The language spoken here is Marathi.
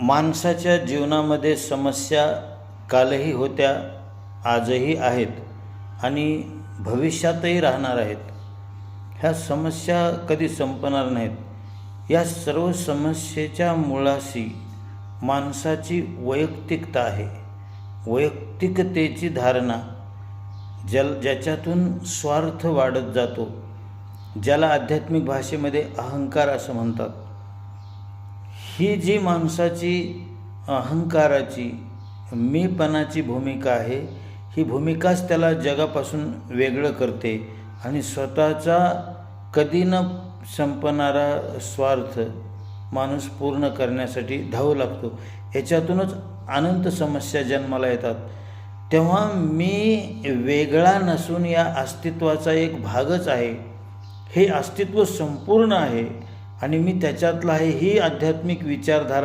माणसाच्या जीवनामध्ये समस्या कालही होत्या, आजही आहेत आणि भविष्यातही राहणार आहेत. ह्या समस्या कधी संपणार नाहीत. या सर्व समस्येच्या मुळाशी माणसाची वैयक्तिकता आहे. वैयक्तिकतेची धारणा ज्याच्यातून स्वार्थ वाढत जातो, ज्याला आध्यात्मिक भाषेमध्ये अहंकार असं म्हणतात. ही जी माणसाची अहंकाराची, मीपणाची भूमिका आहे, ही भूमिकाच त्याला जगापासून वेगळं करते आणि स्वतःचा कधी न संपणारा स्वार्थ माणूस पूर्ण करण्यासाठी धावू लागतो. याच्यातूनच अनंत समस्या जन्माला येतात. तेव्हा मी वेगळा नसून या अस्तित्वाचा एक भागच आहे, हे अस्तित्व संपूर्ण आहे आणि मी त्याच्यातला आहे, ही आध्यात्मिक विचारधारा